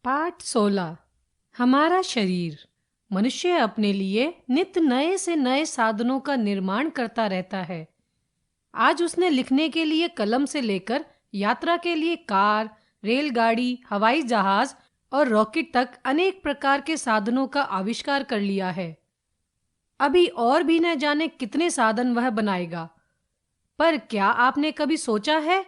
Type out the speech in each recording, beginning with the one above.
पाठ 16। हमारा शरीर। मनुष्य अपने लिए नित्य नए से नए साधनों का निर्माण करता रहता है। आज उसने लिखने के लिए कलम से लेकर यात्रा के लिए कार, रेलगाड़ी, हवाई जहाज और रॉकेट तक अनेक प्रकार के साधनों का आविष्कार कर लिया है। अभी और भी न जाने कितने साधन वह बनाएगा। पर क्या आपने कभी सोचा है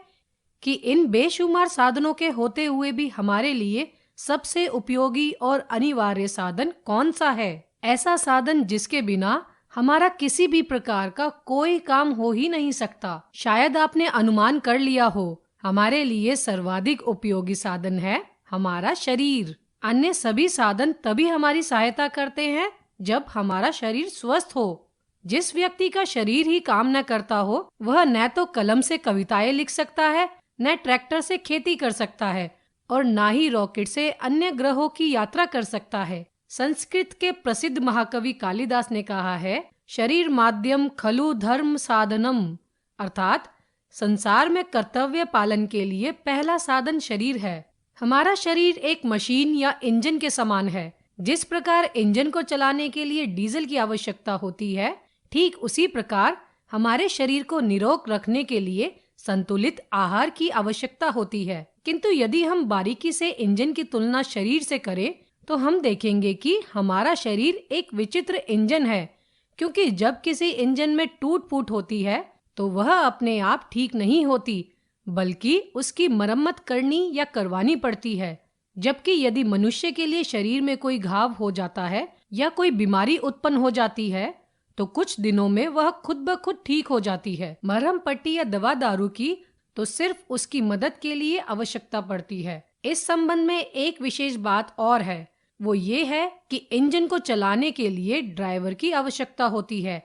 कि इन बेशुमार साधनों के होते हुए भी हमारे लिए सबसे उपयोगी और अनिवार्य साधन कौन सा है? ऐसा साधन जिसके बिना हमारा किसी भी प्रकार का कोई काम हो ही नहीं सकता। शायद आपने अनुमान कर लिया हो, हमारे लिए सर्वाधिक उपयोगी साधन है हमारा शरीर। अन्य सभी साधन तभी हमारी सहायता करते हैं जब हमारा शरीर स्वस्थ हो। जिस व्यक्ति का शरीर ही काम न करता हो, वह न तो कलम से कविताएं लिख सकता है, न ट्रैक्टर से खेती कर सकता है और ना ही रॉकेट से अन्य ग्रहों की यात्रा कर सकता है। संस्कृत के प्रसिद्ध महाकवि कालिदास ने कहा है, शरीर माध्यम खलु धर्म साधनम, अर्थात संसार में कर्तव्य पालन के लिए पहला साधन शरीर है। हमारा शरीर एक मशीन या इंजन के समान है। जिस प्रकार इंजन को चलाने के लिए डीजल की आवश्यकता होती है, ठीक उसी प्रकार हमारे शरीर को निरोग रखने के लिए संतुलित आहार की आवश्यकता होती है। किंतु यदि हम बारीकी से इंजन की तुलना शरीर से करें तो हम देखेंगे कि हमारा शरीर एक विचित्र इंजन है, क्योंकि जब किसी इंजन में टूट फूट होती है तो वह अपने आप ठीक नहीं होती, बल्कि उसकी मरम्मत करनी या करवानी पड़ती है। जबकि यदि मनुष्य के लिए शरीर में कोई घाव हो जाता है या कोई बीमारी उत्पन्न हो जाती है तो कुछ दिनों में वह खुद ब खुद ठीक हो जाती है। मरहम पट्टी या दवा दारू की तो सिर्फ उसकी मदद के लिए आवश्यकता पड़ती है। इस संबंध में एक विशेष बात और है, वो ये है कि इंजन को चलाने के लिए ड्राइवर की आवश्यकता होती है,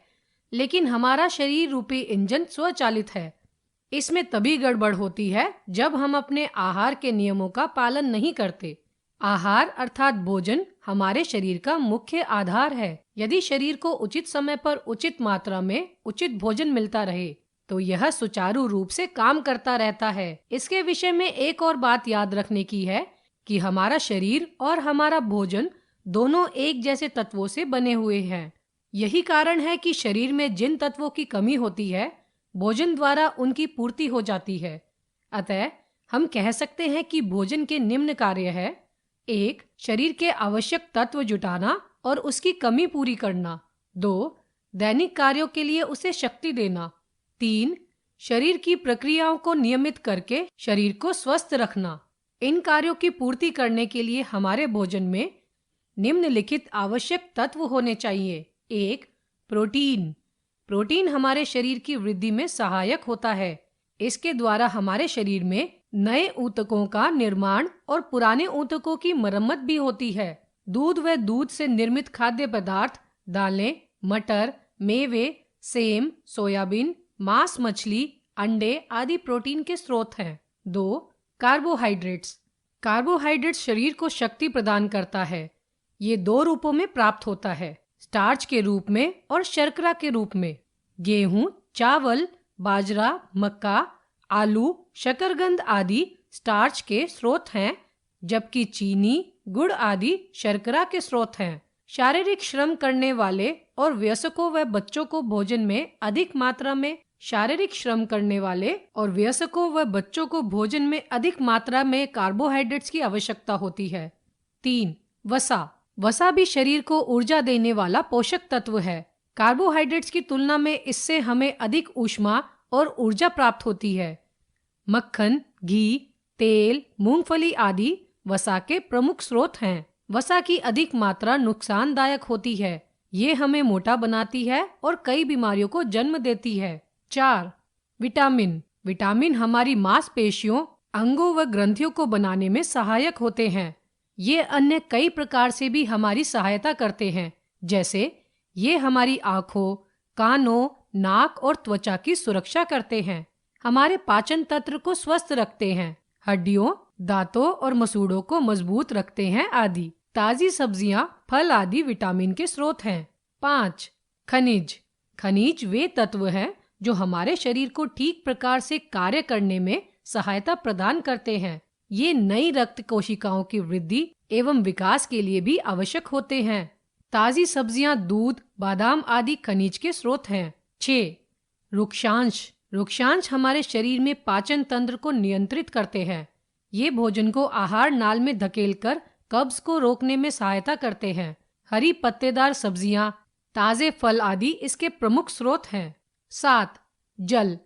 लेकिन हमारा शरीर रूपी इंजन स्वचालित है। इसमें तभी गड़बड़ होती है जब हम अपने आहार के नियमों का पालन नहीं करते। आहार अर्थात भोजन हमारे शरीर का मुख्य आधार है। यदि शरीर को उचित समय पर उचित मात्रा में उचित भोजन मिलता रहे तो यह सुचारू रूप से काम करता रहता है। इसके विषय में एक और बात याद रखने की है कि हमारा शरीर और हमारा भोजन दोनों एक जैसे तत्वों से बने हुए हैं। यही कारण है कि शरीर में जिन तत्वों की कमी होती है, भोजन द्वारा उनकी पूर्ति हो जाती है। अतः हम कह सकते हैं कि भोजन के निम्न कार्य है: 1. शरीर के आवश्यक तत्व जुटाना और उसकी कमी पूरी करना। 2. दैनिक कार्यों के लिए उसे शक्ति देना। 3. शरीर की प्रक्रियाओं को नियमित करके शरीर को स्वस्थ रखना। इन कार्यों की पूर्ति करने के लिए हमारे भोजन में निम्नलिखित आवश्यक तत्व होने चाहिए। 1. प्रोटीन। प्रोटीन हमारे शरीर की वृद्धि में सहायक होता है। इसके द्वारा हमारे शरीर में नए ऊतकों का निर्माण और पुराने ऊतकों की मरम्मत भी होती है। दूध व दूध से निर्मित खाद्य पदार्थ, दालें, मटर, मेवे, सेम, सोयाबीन, मांस, मछली, अंडे आदि प्रोटीन के स्रोत हैं। 2. कार्बोहाइड्रेट्स। कार्बोहाइड्रेट्स शरीर को शक्ति प्रदान करता है। ये 2 रूपों में प्राप्त होता है, स्टार्च के रूप में और शर्करा के रूप में। गेहूं, चावल, बाजरा, मक्का, आलू, शकरकंद आदि स्टार्च के स्रोत हैं, जबकि चीनी, गुड़ आदि शर्करा के स्रोत हैं। शारीरिक श्रम करने वाले और वयस्कों व बच्चों को भोजन में अधिक मात्रा में कार्बोहाइड्रेट्स की आवश्यकता होती है। 3. वसा। वसा भी शरीर को ऊर्जा देने वाला पोषक तत्व है। कार्बोहाइड्रेट्स की तुलना में इससे हमें अधिक ऊष्मा और ऊर्जा प्राप्त होती है। मक्खन, घी, तेल, मूंगफली आदि वसा के प्रमुख स्रोत हैं। वसा की अधिक मात्रा नुकसानदायक होती है। ये हमें मोटा बनाती है और कई बीमारियों को जन्म देती है। 4. विटामिन। विटामिन हमारी मांसपेशियों, अंगों व ग्रंथियों को बनाने में सहायक होते हैं। ये अन्य कई प्रकार से भी हमारी सहायता करते हैं, जैसे ये हमारी आँखों, कानों, नाक और त्वचा की सुरक्षा करते हैं, हमारे पाचन तंत्र को स्वस्थ रखते हैं, हड्डियों, दांतों और मसूड़ों को मजबूत रखते हैं आदि। ताजी सब्जियां, फल आदि विटामिन के स्रोत हैं। 5. खनिज। खनिज वे तत्व हैं जो हमारे शरीर को ठीक प्रकार से कार्य करने में सहायता प्रदान करते हैं। ये नई रक्त कोशिकाओं की वृद्धि एवं विकास के लिए भी आवश्यक होते हैं। ताजी सब्जियां, दूध, बादाम आदि खनिज के स्रोत हैं। 6. रुक्षांश। रुक्षांश हमारे शरीर में पाचन तंत्र को नियंत्रित करते हैं। ये भोजन को आहार नाल में धकेलकर कब्ज को रोकने में सहायता करते हैं। हरी पत्तेदार सब्जियां, ताजे फल आदि इसके प्रमुख स्रोत हैं। 7. जल।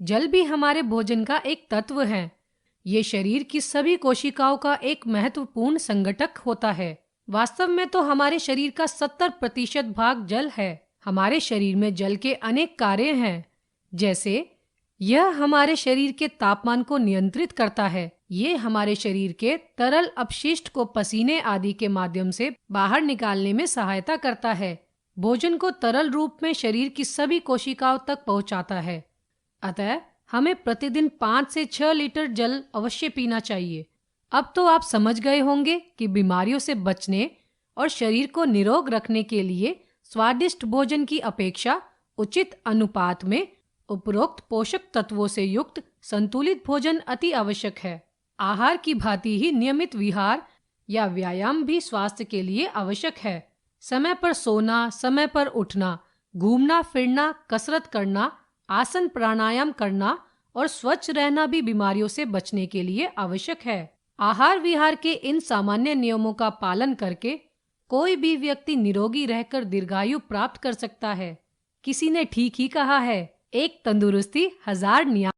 जल भी हमारे भोजन का एक तत्व है। ये शरीर की सभी कोशिकाओं का एक महत्वपूर्ण संगठक होता है। वास्तव में तो हमारे शरीर का 70% भाग जल है। हमारे शरीर में जल के अनेक कार्य हैं, जैसे यह हमारे शरीर के तापमान को नियंत्रित करता है। ये हमारे शरीर के तरल अपशिष्ट को पसीने आदि के माध्यम से बाहर निकालने में सहायता करता है। भोजन को तरल रूप में शरीर की सभी कोशिकाओं तक पहुंचाता है। अतः हमें प्रतिदिन 5 से 6 लीटर जल अवश्य पीना चाहिए। अब तो आप समझ गए होंगे कि बीमारियों से बचने और शरीर को निरोग रखने के लिए स्वादिष्ट भोजन की अपेक्षा उचित अनुपात में उपरोक्त पोषक तत्वों से युक्त संतुलित भोजन अति आवश्यक है। आहार की भांति ही नियमित विहार या व्यायाम भी स्वास्थ्य के लिए आवश्यक है। समय पर सोना, समय पर उठना, घूमना फिरना, कसरत करना, आसन प्राणायाम करना और स्वच्छ रहना भी बीमारियों से बचने के लिए आवश्यक है। आहार विहार के इन सामान्य नियमों का पालन करके कोई भी व्यक्ति निरोगी रहकर दीर्घायु प्राप्त कर सकता है। किसी ने ठीक ही कहा है, एक तंदुरुस्ती 1000 नियम।